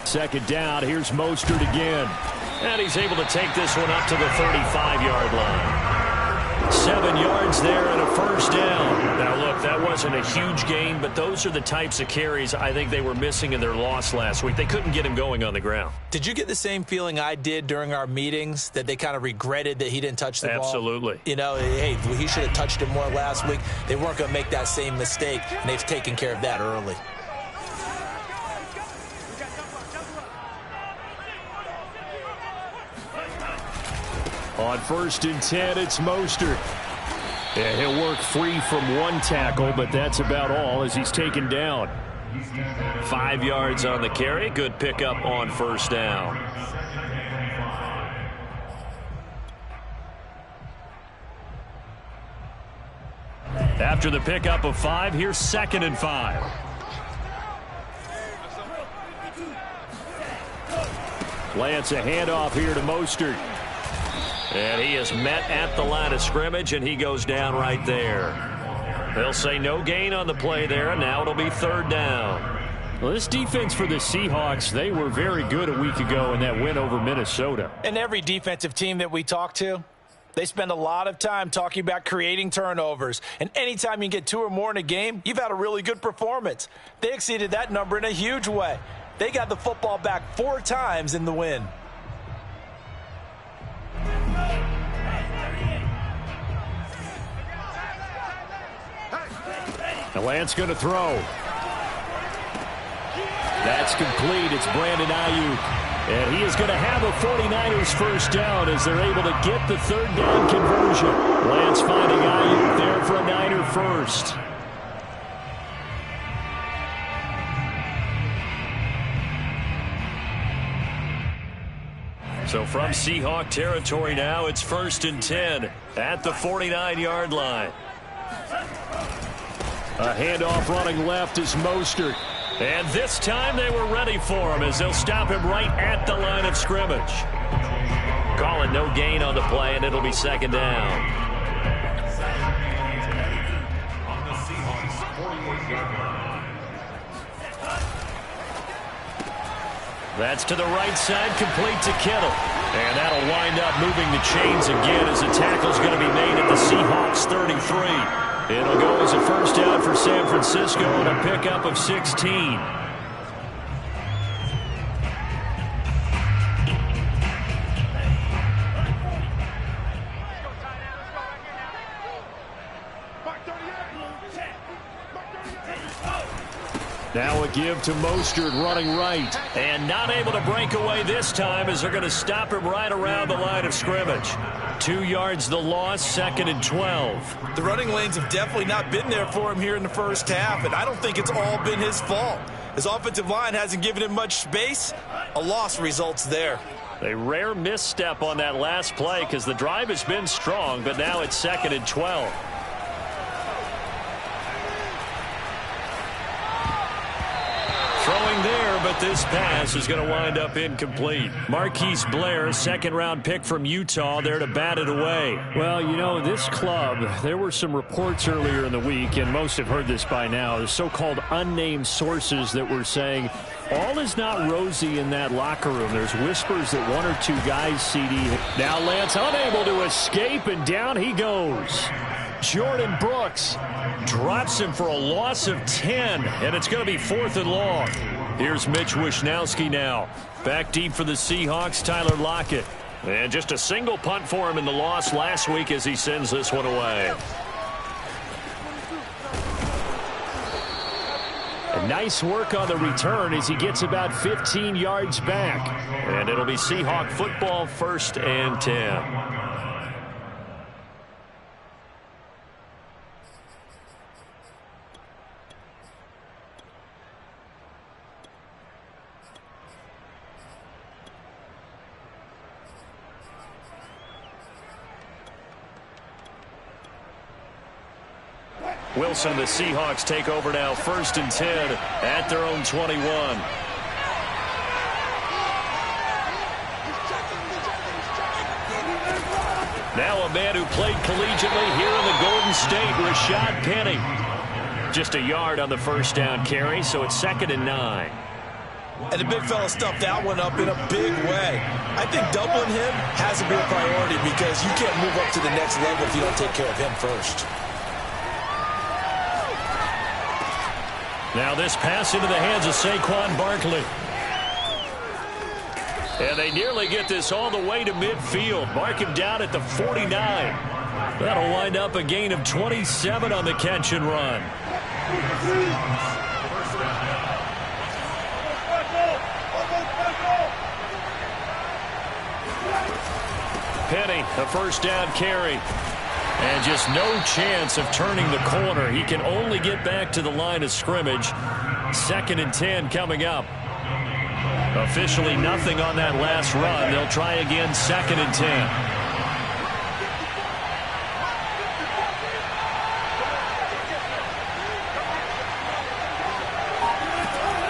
Second down, here's Mostert again. And he's able to take this one up to the 35-yard line. 7 yards there and a first down. Now, look, that wasn't a huge gain, but those are the types of carries I think they were missing in their loss last week. They couldn't get him going on the ground. Did you get the same feeling I did during our meetings, that they kind of regretted that he didn't touch the ball? Absolutely. You know, hey, he should have touched it more last week. They weren't going to make that same mistake, and they've taken care of that early. On 1st and 10, it's Mostert. Yeah, he'll work free from one tackle, but that's about all as he's taken down. 5 yards on the carry. Good pickup on first down. After the pickup of 5, here's 2nd and 5. Lance, a handoff here to Mostert. And he is met at the line of scrimmage, and he goes down right there. They'll say no gain on the play there, and now it'll be 3rd down. Well, this defense for the Seahawks, they were very good a week ago in that win over Minnesota. And every defensive team that we talk to, they spend a lot of time talking about creating turnovers. And anytime you get 2 or more in a game, you've had a really good performance. They exceeded that number in a huge way. They got the football back 4 times in the win. The Lance going to throw. That's complete. It's Brandon Ayuk. And he is going to have a 49ers first down as they're able to get the 3rd down conversion. Lance finding Ayuk there for a Niner first. So from Seahawk territory now, it's 1st and 10 at the 49-yard line. A handoff running left is Mostert. And this time they were ready for him as they'll stop him right at the line of scrimmage. Calling no gain on the play, and it'll be 2nd down. That's to the right side, complete to Kittle. And that'll wind up moving the chains again as the tackle's going to be made at the Seahawks 33. It'll go as a first down for San Francisco and a pickup of 16. Now a give to Mostert running right. And not able to break away this time as they're going to stop him right around the line of scrimmage. 2 yards the loss, 2nd and 12. The running lanes have definitely not been there for him here in the first half, and I don't think it's all been his fault. His offensive line hasn't given him much space. A loss results there. A rare misstep on that last play because the drive has been strong, but now it's 2nd and 12. Throwing there, but this pass is going to wind up incomplete. Marquise Blair, 2nd-round pick from Utah, there to bat it away. Well, you know, this club, there were some reports earlier in the week, and most have heard this by now, the so-called unnamed sources that were saying all is not rosy in that locker room. There's whispers that 1 or 2 guys, CD. Now Lance unable to escape, and down he goes. Jordan Brooks drops him for a loss of 10, and it's going to be 4th and long. Here's Mitch Wishnowsky now. Back deep for the Seahawks, Tyler Lockett. And just a single punt for him in the loss last week as he sends this one away. And nice work on the return as he gets about 15 yards back. And it'll be Seahawk football, 1st and 10. Wilson and the Seahawks take over now, 1st and 10 at their own 21. Now a man who played collegiately here in the Golden State, Rashad Penny. Just a yard on the first down carry, so it's 2nd and 9. And the big fella stuffed that one up in a big way. I think doubling him has to be a priority because you can't move up to the next level if you don't take care of him first. Now this pass into the hands of Saquon Barkley. And they nearly get this all the way to midfield. Mark him down at the 49. That'll wind up a gain of 27 on the catch and run. Penny, a first down carry. And just no chance of turning the corner. He can only get back to the line of scrimmage. 2nd and 10 coming up. Officially nothing on that last run. They'll try again 2nd and 10.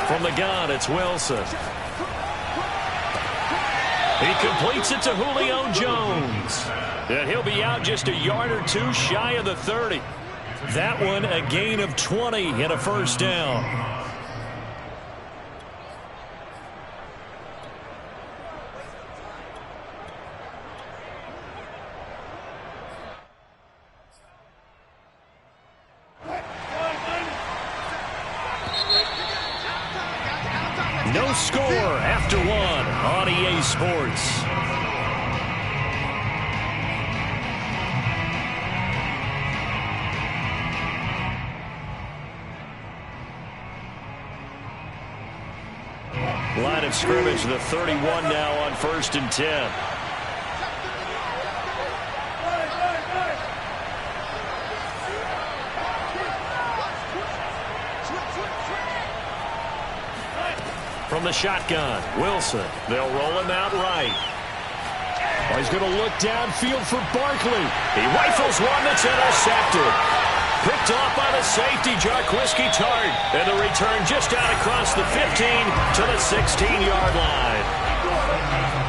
From the gun, it's Wilson. He completes it to Julio Jones. And he'll be out just a yard or two shy of the 30. That one a gain of 20 and a first down. No score after 1 on EA Sports. Line of scrimmage, the 31 now on 1st and 10. From the shotgun, Wilson. They'll roll him out right. Oh, he's going to look downfield for Barkley. He rifles one that's intercepted. Picked off by the safety, Jarquiski Tart. And the return just out across the 15 to the 16-yard line.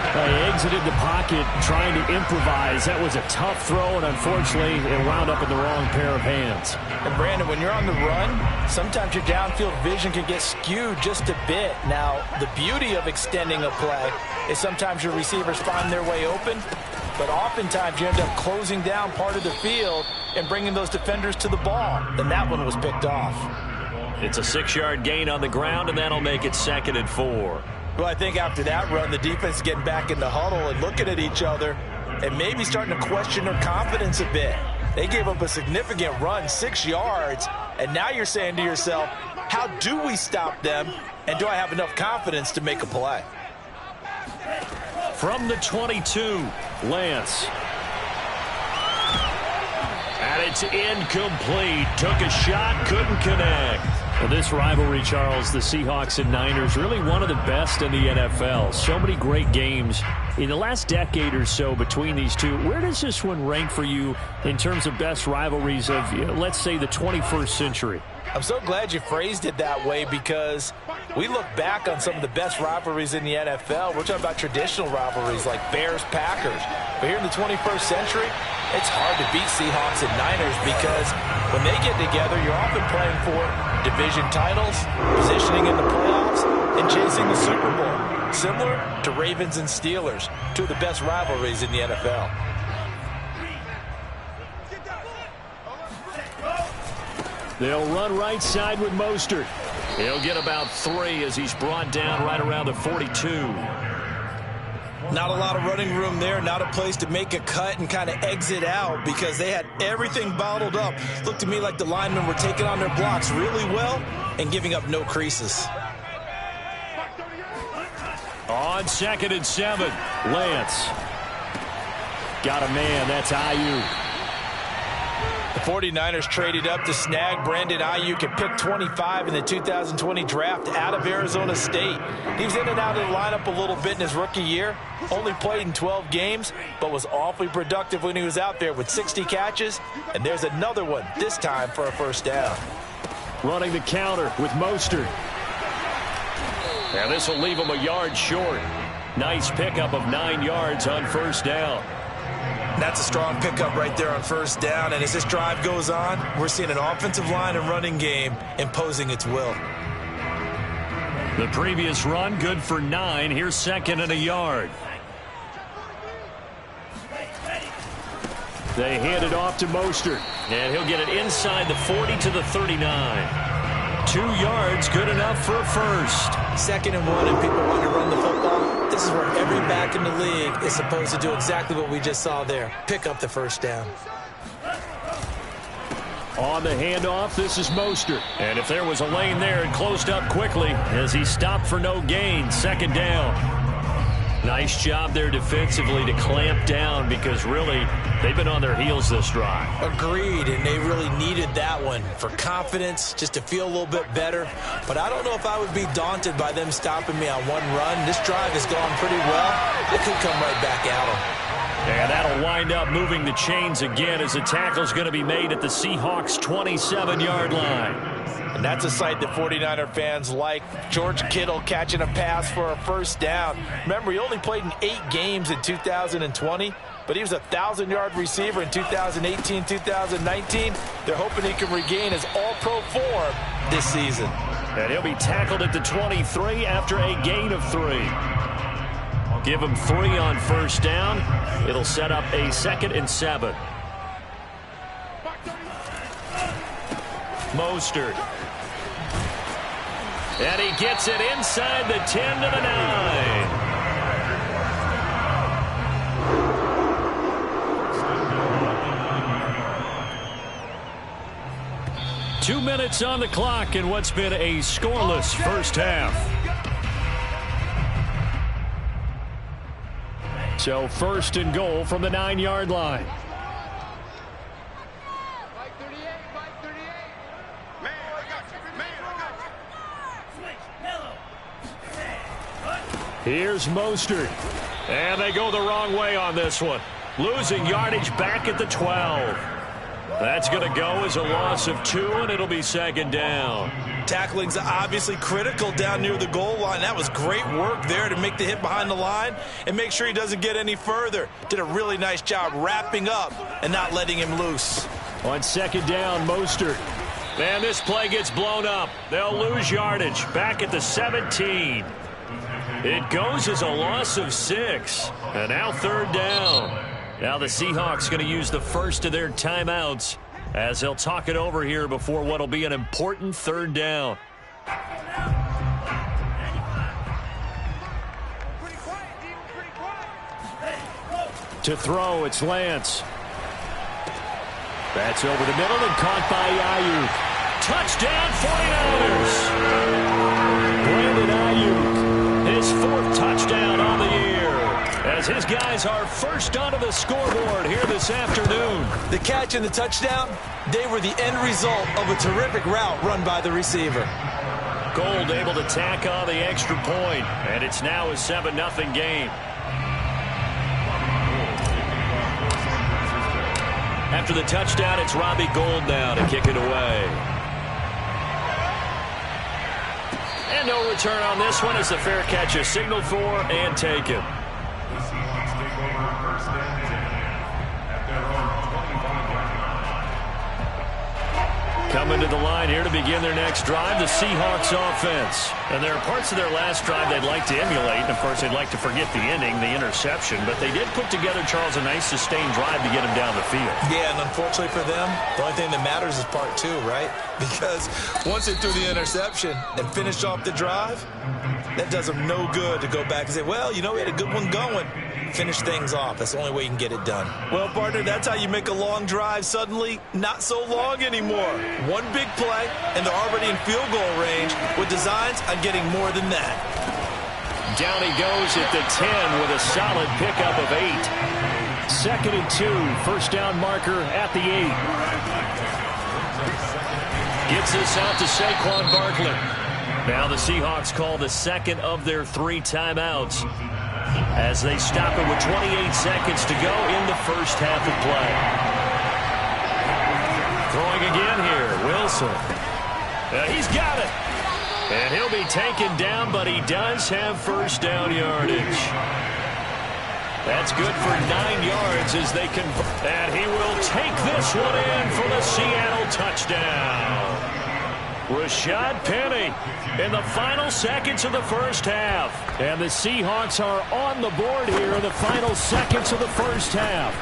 He exited the pocket trying to improvise. That was a tough throw, and unfortunately, it wound up in the wrong pair of hands. And Brandon, when you're on the run, sometimes your downfield vision can get skewed just a bit. Now, the beauty of extending a play is sometimes your receivers find their way open, but oftentimes you end up closing down part of the field and bringing those defenders to the ball. And that one was picked off. It's a 6-yard gain on the ground, and that'll make it 2nd and 4. Well, I think after that run, the defense is getting back in the huddle and looking at each other and maybe starting to question their confidence a bit. They gave up a significant run, 6 yards, and now you're saying to yourself, how do we stop them, and do I have enough confidence to make a play? From the 22, Lance. And it's incomplete. Took a shot, couldn't connect. Well, this rivalry, Charles, the Seahawks and Niners, really one of the best in the NFL. So many great games in the last decade or so between these two. Where does this one rank for you in terms of best rivalries of, let's say, the 21st century? I'm so glad you phrased it that way because we look back on some of the best rivalries in the NFL. We're talking about traditional rivalries like Bears-Packers. But here in the 21st century, it's hard to beat Seahawks and Niners because when they get together, you're often playing for division titles, positioning in the playoffs, and chasing the Super Bowl. Similar to Ravens and Steelers, two of the best rivalries in the NFL. They'll run right side with Mostert. He'll get about 3 as he's brought down right around the 42. Not a lot of running room there, not a place to make a cut and kind of exit out because they had everything bottled up. Looked to me like the linemen were taking on their blocks really well and giving up no creases. On 2nd and 7, Lance. Got a man, that's Ayuk. The 49ers traded up to snag Brandon Ayuk at pick 25 in the 2020 draft out of Arizona State. He was in and out of the lineup a little bit in his rookie year. Only played in 12 games, but was awfully productive when he was out there with 60 catches. And there's another one, this time for a first down. Running the counter with Mostert. And this will leave him a yard short. Nice pickup of 9 yards on first down. That's a strong pickup right there on first down. And as this drive goes on, we're seeing an offensive line and running game imposing its will. The previous run, good for 9. Here's second and a yard. They hand it off to Mostert, and he'll get it inside the 40 to the 39. 2 yards, good enough for a first. 2nd and 1, and people want to run the football. This is where every back in the league is supposed to do exactly what we just saw there. Pick up the first down. On the handoff, this is Mostert. And if there was a lane there, it closed up quickly as he stopped for no gain. 2nd down. Nice job there defensively to clamp down because really they've been on their heels this drive. Agreed, and they really needed that one for confidence, just to feel a little bit better. But I don't know if I would be daunted by them stopping me on one run. This drive has gone pretty well. I could come right back at them. And that'll wind up moving the chains again as the tackle's going to be made at the Seahawks' 27-yard line. And that's a sight that 49er fans like. George Kittle catching a pass for a first down. Remember, he only played in 8 games in 2020, but he was a 1,000-yard receiver in 2018, 2019. They're hoping he can regain his all-pro form this season. And he'll be tackled at the 23 after a gain of 3. Give him 3 on first down. It'll set up a 2nd and 7. Mostert. And he gets it inside the 10 to the 9. Two minutes on the clock in what's been a scoreless first half. So 1st and goal from the 9-yard line. Here's Mostert. And they go the wrong way on this one. Losing yardage back at the 12. That's going to go as a loss of 2, and it'll be 2nd down. Tackling's obviously critical down near the goal line. That was great work there to make the hit behind the line and make sure he doesn't get any further. Did a really nice job wrapping up and not letting him loose. On 2nd down, Mostert. And this play gets blown up. They'll lose yardage back at the 17. It goes as a loss of 6. And now 3rd down. Now the Seahawks going to use the first of their timeouts as they'll talk it over here before what will be an important 3rd down. To throw, it's Lance. That's over the middle and caught by Ayuk. Touchdown 49ers! Brandon Ayuk, his 4th touchdown on the year, as his guys are first onto the scoreboard here this afternoon. The catch and the touchdown, they were the end result of a terrific route run by the receiver. Gold able to tack on the extra point, and it's now a 7-0 game. After the touchdown, it's Robbie Gould now to kick it away. And no return on this one as the fair catch is signaled for and taken. Coming to the line here to begin their next drive, the Seahawks offense. And there are parts of their last drive they'd like to emulate. And, of course, they'd like to forget the ending, the interception. But they did put together, Charles, a nice sustained drive to get him down the field. Yeah, and unfortunately for them, the only thing that matters is part 2, right? Because once they threw the interception and finished off the drive, that does them no good to go back and say, well, you know, we had a good one going. Finish things off. That's the only way you can get it done. Well, partner, that's how you make a long drive suddenly not so long anymore. One big play, and they're already in field goal range with designs on getting more than that. Down he goes at the 10 with a solid pickup of 8. 2nd and 2, first down marker at the 8. Gets this out to Saquon Barkley. Now the Seahawks call the 2nd of their 3 timeouts as they stop it with 28 seconds to go in the first half of play. Throwing again here, Wilson. He's got it. And he'll be taken down, but he does have first down yardage. That's good for 9 yards as they convert. And he will take this one in for the Seattle touchdown. Rashad Penny in the final seconds of the first half. And the Seahawks are on the board here in the final seconds of the first half.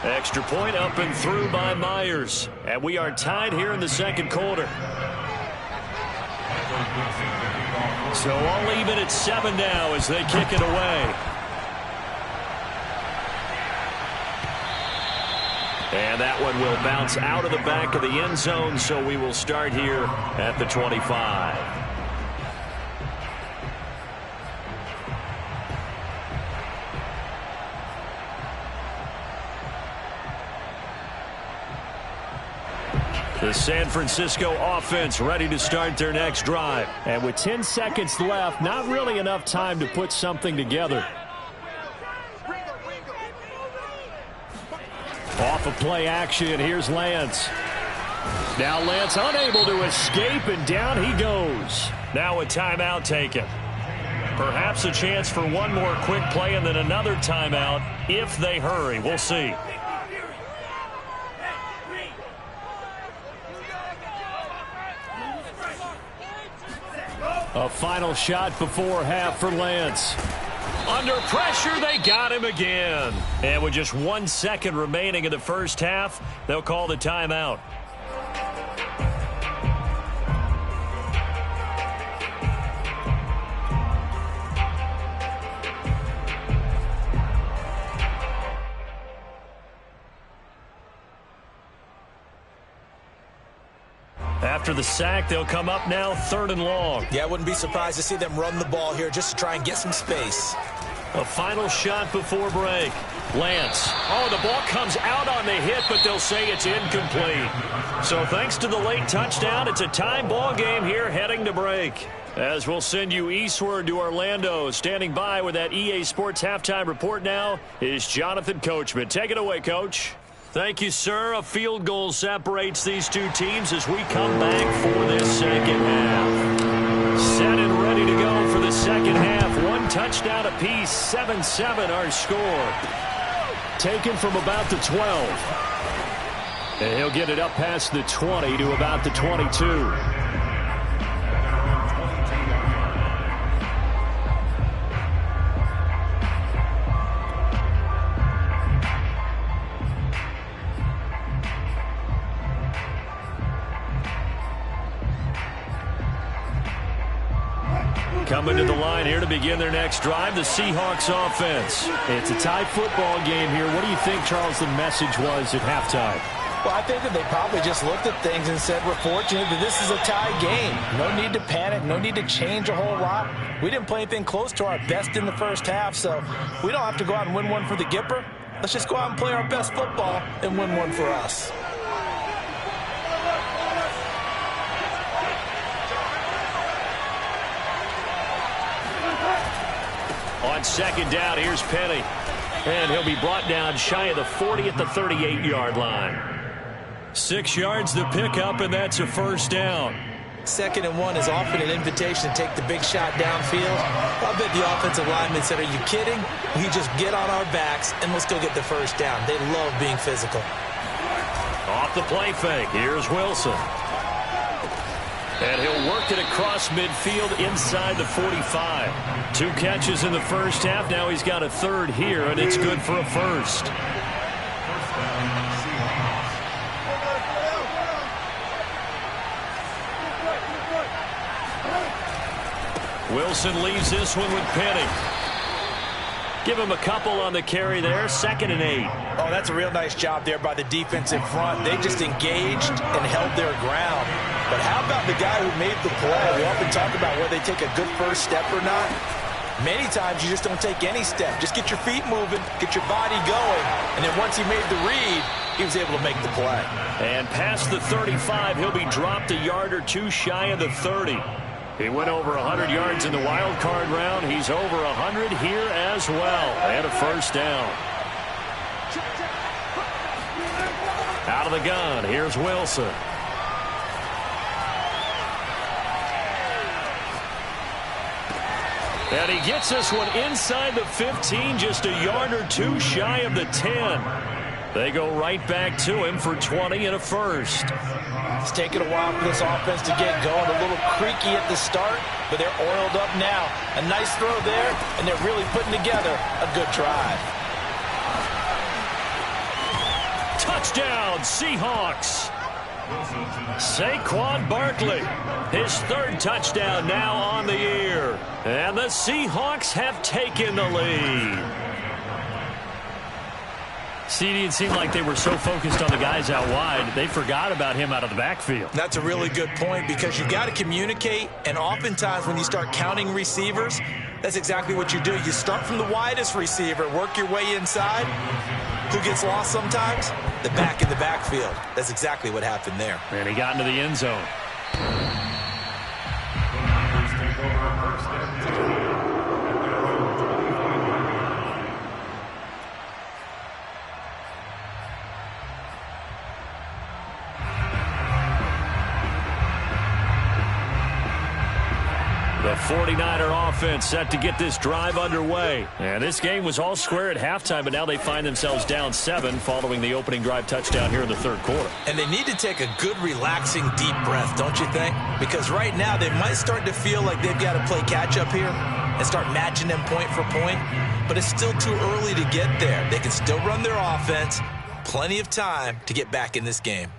Extra point up and through by Myers. And we are tied here in the second quarter. So all even at 7 now as they kick it away. And that one will bounce out of the back of the end zone, so we will start here at the 25. The San Francisco offense ready to start their next drive. And with 10 seconds left, not really enough time to put something together. Off of play action, here's Lance. Now Lance unable to escape, and down he goes. Now a timeout taken. Perhaps a chance for one more quick play and then another timeout if they hurry. We'll see. A final shot before half for Lance. Under pressure, they got him again. And with just 1 second remaining in the first half, they'll call the timeout. After the sack, they'll come up now 3rd and long. Yeah, I wouldn't be surprised to see them run the ball here just to try and get some space. A final shot before break. Lance. Oh, the ball comes out on the hit, but they'll say it's incomplete. So thanks to the late touchdown, it's a tie ball game here heading to break. As we'll send you eastward to Orlando. Standing by with that EA Sports halftime report now is Jonathan Coachman. Take it away, Coach. Thank you, sir. A field goal separates these two teams as we come back for this second half. Set and ready to go for the second half. 1 touchdown apiece, 7-7 our score. Taken from about the 12. And he'll get it up past the 20 to about the 22. Coming to the line here to begin their next drive, the Seahawks offense. It's a tie football game here. What do you think, Charles, the message was at halftime? Well, I think that they probably just looked at things and said, we're fortunate that this is a tie game. No need to panic. No need to change a whole lot. We didn't play anything close to our best in the first half, so we don't have to go out and win one for the Gipper. Let's just go out and play our best football and win one for us. On second down, here's Penny. And he'll be brought down shy of the 40 at the 38-yard line. 6 yards to pick up, and that's a first down. 2nd and 1 is often an invitation to take the big shot downfield. I bet the offensive lineman said, are you kidding? We just get on our backs, and let's go get the first down. They love being physical. Off the play fake, here's Wilson. And he'll work it across midfield inside the 45. 2 catches in the first half. Now he's got a 3rd here, and it's good for a first. Wilson leaves this one with Penny. Give him a couple on the carry there. 2nd and 8. Oh, that's a real nice job there by the defensive front. They just engaged and held their ground. But how about the guy who made the play? We often talk about whether they take a good first step or not. Many times you just don't take any step. Just get your feet moving, get your body going, and then once he made the read, he was able to make the play. And past the 35, he'll be dropped a yard or 2 shy of the 30. He went over 100 yards in the wild card round. He's over 100 here as well. And a first down. Out of the gun, here's Wilson. And he gets this one inside the 15, just a yard or two shy of the 10. They go right back to him for 20 and a first. It's taken a while for this offense to get going. A little creaky at the start, but they're oiled up now. A nice throw there, and they're really putting together a good drive. Touchdown, Seahawks. Saquon Barkley, his third touchdown now on the year. And the Seahawks have taken the lead. CD, it seemed like they were so focused on the guys out wide, they forgot about him out of the backfield. That's a really good point because you got to communicate, and oftentimes when you start counting receivers, that's exactly what you do. You start from the widest receiver, work your way inside. Who gets lost sometimes? The back in the backfield. That's exactly what happened there. And he got into the end zone. The 49er offense set to get this drive underway. And this game was all square at halftime, but now they find themselves down 7 following the opening drive touchdown here in the third quarter. And they need to take a good, relaxing, deep breath, don't you think? Because right now they might start to feel like they've got to play catch-up here and start matching them point for point. But it's still too early to get there. They can still run their offense. Plenty of time to get back in this game.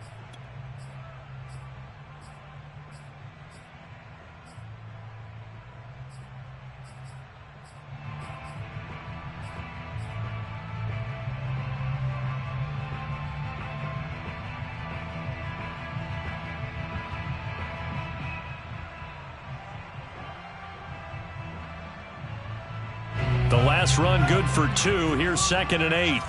The last run good for 2. Here's 2nd and 8.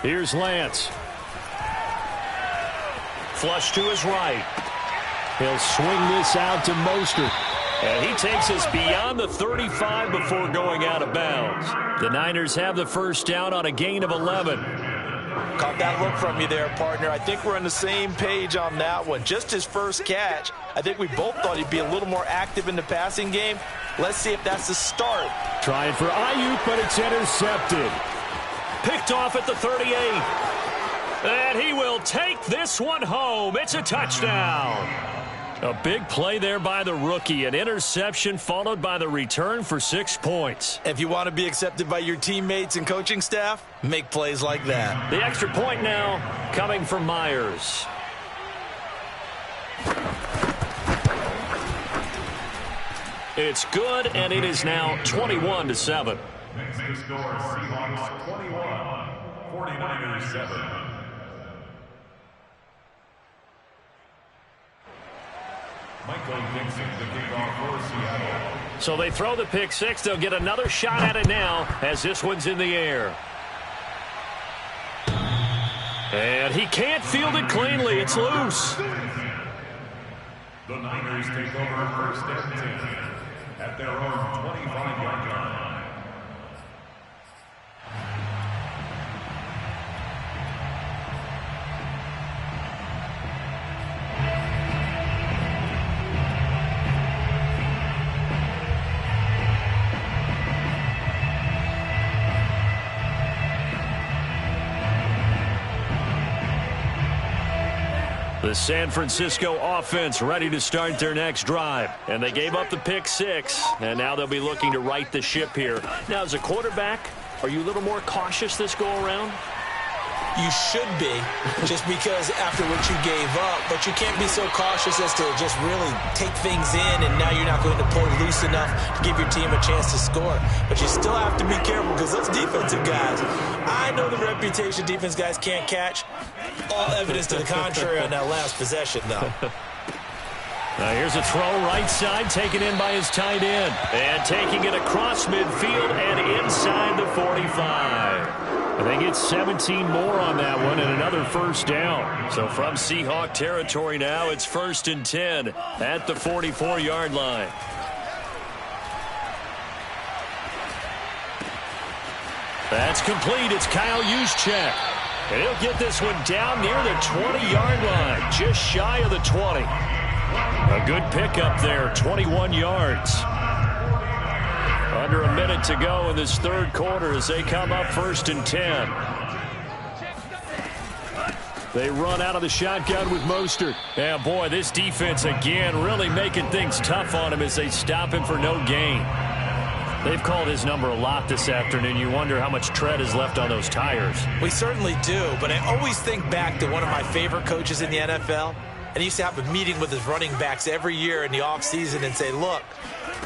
Here's Lance. Flush to his right. He'll swing this out to Mostert. And he takes us beyond the 35 before going out of bounds. The Niners have the first down on a gain of 11. Caught that look from you there, partner. I think we're on the same page on that one. Just his first catch. I think we both thought he'd be a little more active in the passing game. Let's see if that's the start. Trying for Ayuk, but it's intercepted. Picked off at the 38. And he will take this one home. It's a touchdown. A big play there by the rookie. An interception followed by the return for 6 points. If you want to be accepted by your teammates and coaching staff, make plays like that. The extra point now coming from Myers. It's good, and it is now 21-7. Next to score, Seahawks 21, 49ers 7. Michael Dixon, the kickoff for Seattle. So they throw the pick 6. They'll get another shot at it now as this one's in the air. And he can't field it cleanly. It's loose. The Niners take over 1st and 10 at their own 25-yard line. The San Francisco offense ready to start their next drive. And they gave up the pick 6, and now they'll be looking to right the ship here. Now, as a quarterback, are you a little more cautious this go-around? You should be, just because after what you gave up, but you can't be so cautious as to just really take things in, and now you're not going to play loose enough to give your team a chance to score. But you still have to be careful because those defensive guys, I know the reputation defense guys can't catch. All evidence to the contrary on that last possession, though. Now here's a throw right side, taken in by his tight end. And taking it across midfield and inside the 45. They get 17 more on that one and another first down. So from Seahawk territory now, it's 1st and 10 at the 44-yard line. That's complete. It's Kyle Juszczyk. And he'll get this one down near the 20-yard line, just shy of the 20. A good pickup there, 21 yards. Under a minute to go in this third quarter as they come up 1st and 10. They run out of the shotgun with Mostert. Yeah, boy, this defense again really making things tough on him as they stop him for no gain. They've called his number a lot this afternoon. You wonder how much tread is left on those tires. We certainly do, but I always think back to one of my favorite coaches in the NFL. And he used to have a meeting with his running backs every year in the offseason and say, look,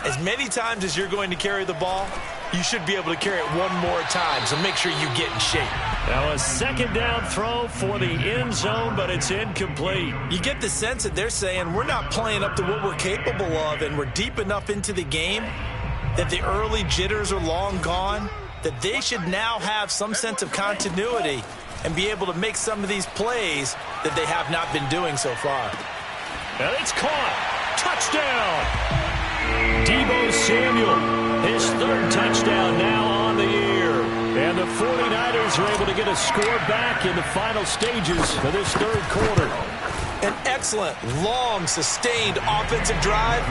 as many times as you're going to carry the ball, you should be able to carry it one more time, so make sure you get in shape. Now a second down throw for the end zone, but it's incomplete. You get the sense that they're saying we're not playing up to what we're capable of, and we're deep enough into the game that the early jitters are long gone, that they should now have some sense of continuity and be able to make some of these plays that they have not been doing so far. And it's caught. Touchdown. Deebo Samuel, his third touchdown now on the year. And the 49ers are able to get a score back in the final stages of this third quarter. An excellent, long, sustained offensive drive.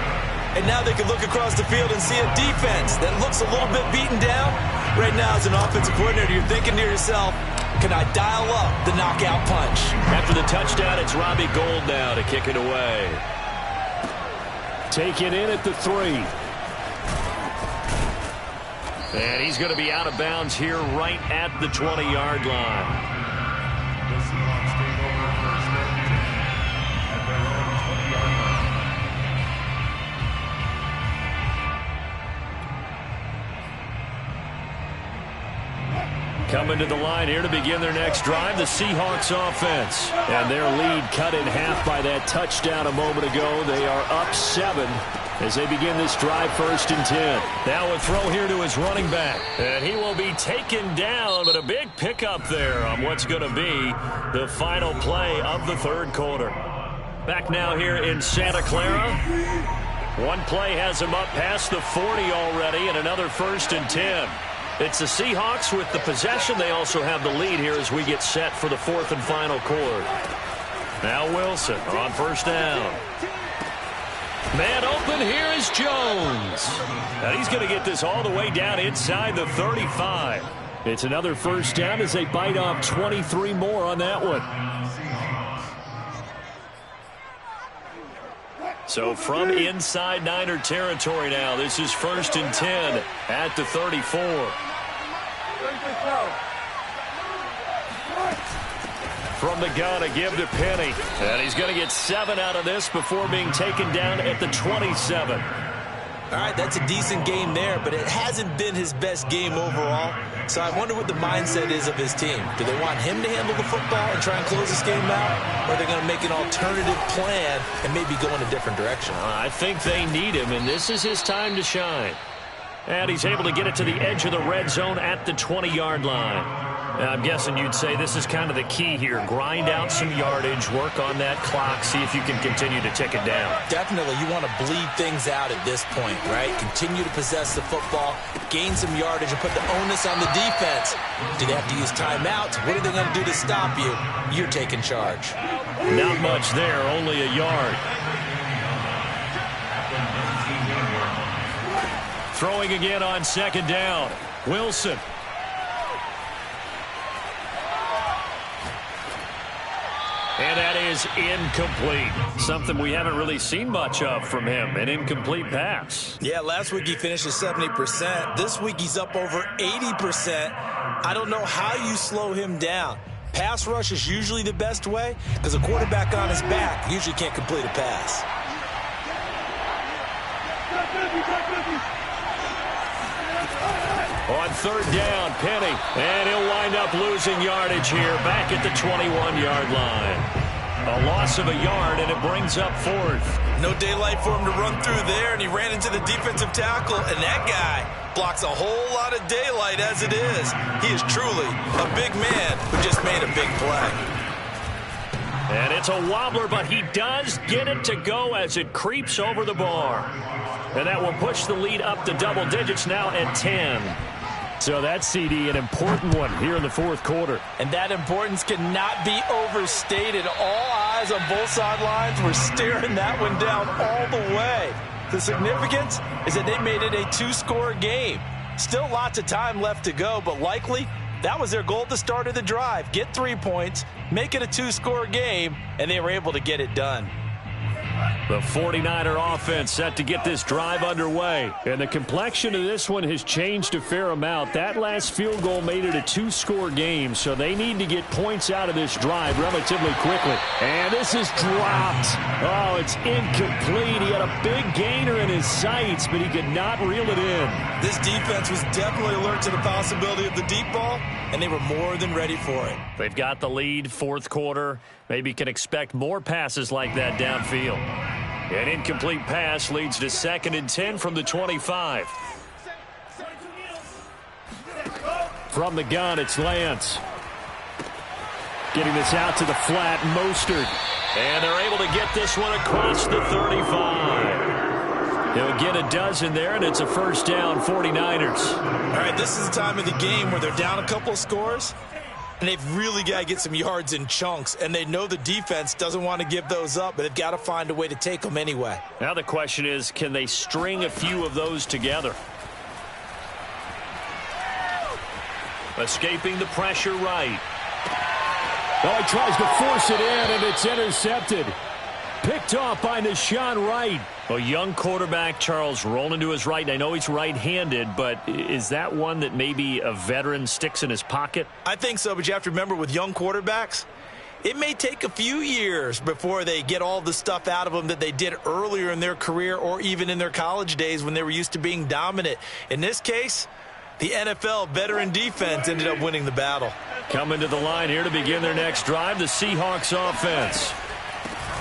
And now they can look across the field and see a defense that looks a little bit beaten down. Right now, as an offensive coordinator, you're thinking to yourself, can I dial up the knockout punch? After the touchdown, it's Robbie Gould now to kick it away. Taken in at the 3. And he's going to be out of bounds here right at the 20-yard line. The Seahawks take over 1st and 10 at their own 20-yard line. Coming to the line here to begin their next drive, the Seahawks offense. And their lead cut in half by that touchdown a moment ago. They are up 7 as they begin this drive 1st and 10. Now a throw here to his running back. And he will be taken down, but a big pickup there on what's going to be the final play of the third quarter. Back now here in Santa Clara. One play has him up past the 40 already, and another 1st and 10. It's the Seahawks with the possession. They also have the lead here as we get set for the 4th and final quarter. Now Wilson on 1st down. Man open, here is Jones. And he's going to get this all the way down inside the 35. It's another 1st down as they bite off 23 more on that one. So from inside Niner territory now, this is 1st and 10 at the 34. From the gun, a give to Penny. And he's going to get 7 out of this before being taken down at the 27. All right, that's a decent game there, but it hasn't been his best game overall. So I wonder what the mindset is of his team. Do they want him to handle the football and try and close this game out? Or are they going to make an alternative plan and maybe go in a different direction? I think they need him, and this is his time to shine. And he's able to get it to the edge of the red zone at the 20-yard line. I'm guessing you'd say this is kind of the key here. Grind out some yardage, work on that clock, see if you can continue to tick it down. Definitely, you want to bleed things out at this point, right? Continue to possess the football, gain some yardage, and put the onus on the defense. Do they have to use timeouts? What are they going to do to stop you? You're taking charge. Not much there, only a yard. Throwing again on 2nd down. Wilson. And that is incomplete. Something we haven't really seen much of from him, an incomplete pass. Yeah, last week he finished at 70%. This week he's up over 80%. I don't know how you slow him down. Pass rush is usually the best way because a quarterback on his back usually can't complete a pass. On 3rd down, Penny. And he'll wind up losing yardage here back at the 21-yard line. A loss of a yard, and it brings up 4th. No daylight for him to run through there, and he ran into the defensive tackle, and that guy blocks a whole lot of daylight as it is. He is truly a big man who just made a big play. And it's a wobbler, but he does get it to go as it creeps over the bar. And that will push the lead up to double digits now at 10. So that CD, an important one here in the 4th quarter. And that importance cannot be overstated. All guys on both sidelines were staring that one down all the way. The significance is that they made it a 2-score game. Still lots of time left to go, but likely that was their goal at the start of the drive. Get 3 points, make it a 2-score game, and they were able to get it done. The 49er offense set to get this drive underway. And the complexion of this one has changed a fair amount. That last field goal made it a 2-score game, so they need to get points out of this drive relatively quickly. And this is dropped. Oh, it's incomplete. He had a big gainer in his sights, but he could not reel it in. This defense was definitely alert to the possibility of the deep ball, and they were more than ready for it. They've got the lead, fourth quarter. Maybe can expect more passes like that downfield. An incomplete pass leads to 2nd and 10 from the 25. From the gun, it's Lance. Getting this out to the flat, Mostert. And they're able to get this one across the 35. He'll get a dozen there, and it's a first down, 49ers. All right, this is the time of the game where they're down a couple of scores, and they've really got to get some yards in chunks, and they know the defense doesn't want to give those up, but they've got to find a way to take them anyway. Now the question is, can they string a few of those together? Escaping the pressure right. Oh, he tries to force it in, and it's intercepted. Picked off by Nashawn Wright. A young quarterback, Charles, rolling to his right. I know he's right-handed, but is that one that maybe a veteran sticks in his pocket? I think so, but you have to remember with young quarterbacks, it may take a few years before they get all the stuff out of them that they did earlier in their career or even in their college days when they were used to being dominant. In this case, the NFL veteran defense ended up winning the battle. Coming to the line here to begin their next drive, the Seahawks offense.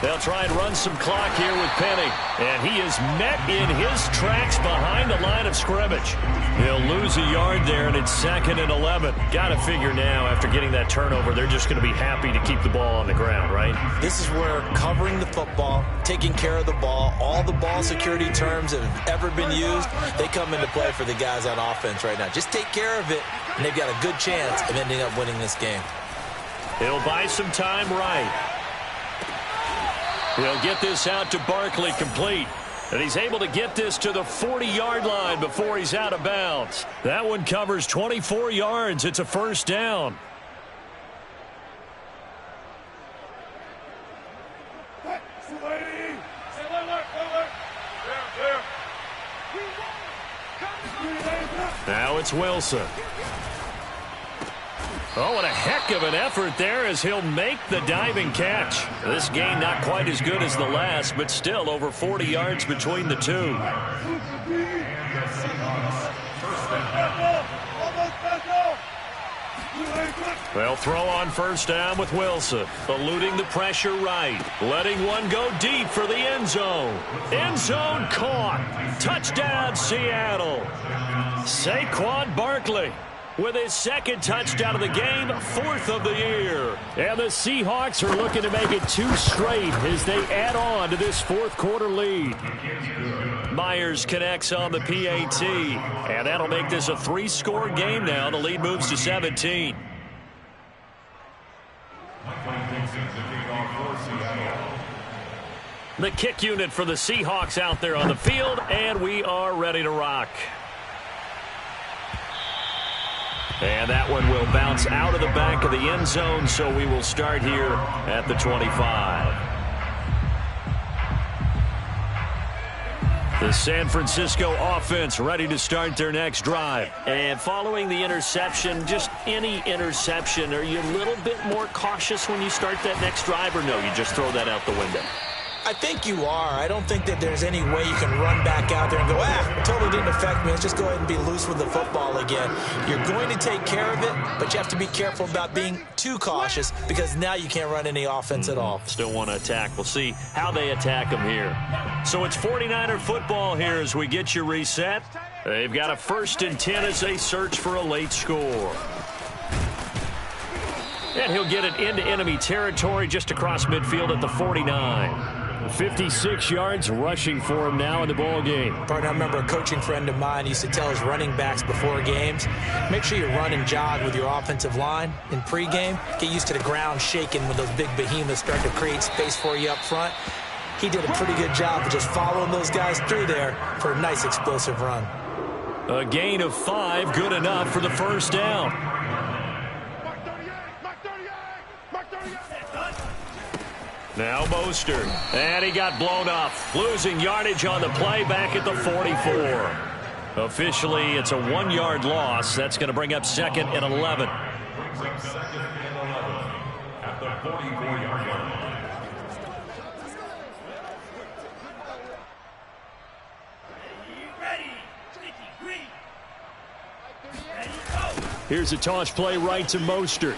They'll try and run some clock here with Penny. And he is met in his tracks behind the line of scrimmage. He'll lose a yard there, and it's 2nd and 11. Got to figure now, after getting that turnover, they're just going to be happy to keep the ball on the ground, right? This is where covering the football, taking care of the ball, all the ball security terms that have ever been used, they come into play for the guys on offense right now. Just take care of it, and they've got a good chance of ending up winning this game. He'll buy some time right. He'll get this out to Barkley complete. And he's able to get this to the 40-yard line before he's out of bounds. That one covers 24 yards. It's a first down. Now it's Wilson. Oh, what a heck of an effort there as he'll make the diving catch. This game not quite as good as the last, but still over 40 yards between the two. They'll throw on first down with Wilson. Eluding the pressure right. Letting one go deep for the end zone. End zone caught. Touchdown, Seattle. Saquon Barkley with his 2nd touchdown of the game, 4th of the year. And the Seahawks are looking to make it 2 straight as they add on to this 4th quarter lead. Myers connects on the PAT, and that'll make this a 3-score game now. The lead moves to 17. The kick unit for the Seahawks out there on the field, and we are ready to rock. And that one will bounce out of the back of the end zone, so we will start here at the 25. The San Francisco offense ready to start their next drive. And following the interception, just any interception, are you a little bit more cautious when you start that next drive, or no, you just throw that out the window? I think you are. I don't think that there's any way you can run back out there and go, it totally didn't affect me. Let's just go ahead and be loose with the football again. You're going to take care of it, but you have to be careful about being too cautious because now you can't run any offense at all. Still want to attack. We'll see how they attack them here. So it's 49er football here as we get you reset. They've got a 1st and 10 as they search for a late score. And he'll get it into enemy territory just across midfield at the 49. 56 yards rushing for him now in the ball game. Partner, I remember a coaching friend of mine used to tell his running backs before games, make sure you run and jog with your offensive line in pregame. Get used to the ground shaking when those big behemoths start to create space for you up front. He did a pretty good job of just following those guys through there for a nice explosive run. A gain of 5, good enough for the first down. Now Mostert, and he got blown off, losing yardage on the play back at the 44. Officially, it's a 1-yard loss. That's going to bring up 2nd and 11. Brings up 2nd and 11 at the 44-yard line. Here's a toss play right to Mostert.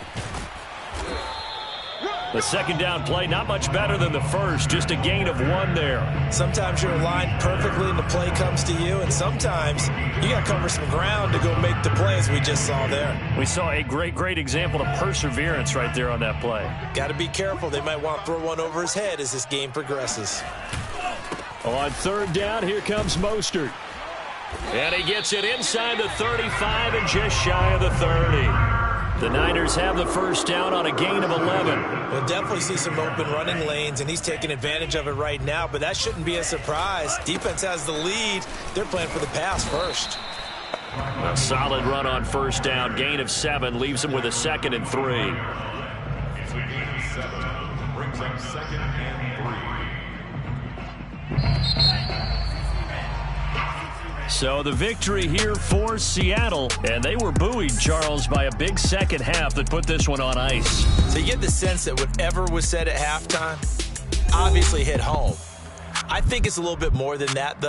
The second down play, not much better than the first, just a gain of 1 there. Sometimes you're aligned perfectly and the play comes to you, and sometimes you got to cover some ground to go make the play, as we just saw there. We saw a great example of perseverance right there on that play. Got to be careful. They might want to throw one over his head as this game progresses. On 3rd down, here comes Mostert. And he gets it inside the 35 and just shy of the 30. The Niners have the first down on a gain of 11. We'll definitely see some open running lanes, and he's taking advantage of it right now, but that shouldn't be a surprise. Defense has the lead. They're playing for the pass first. A solid run on first down. Gain of 7 leaves him with a 2nd and 3. It's a gain of 7. Brings up 2nd and 3. So the victory here for Seattle, and they were buoyed, Charles, by a big second half that put this one on ice. So you get the sense that whatever was said at halftime obviously hit home. I think it's a little bit more than that, though.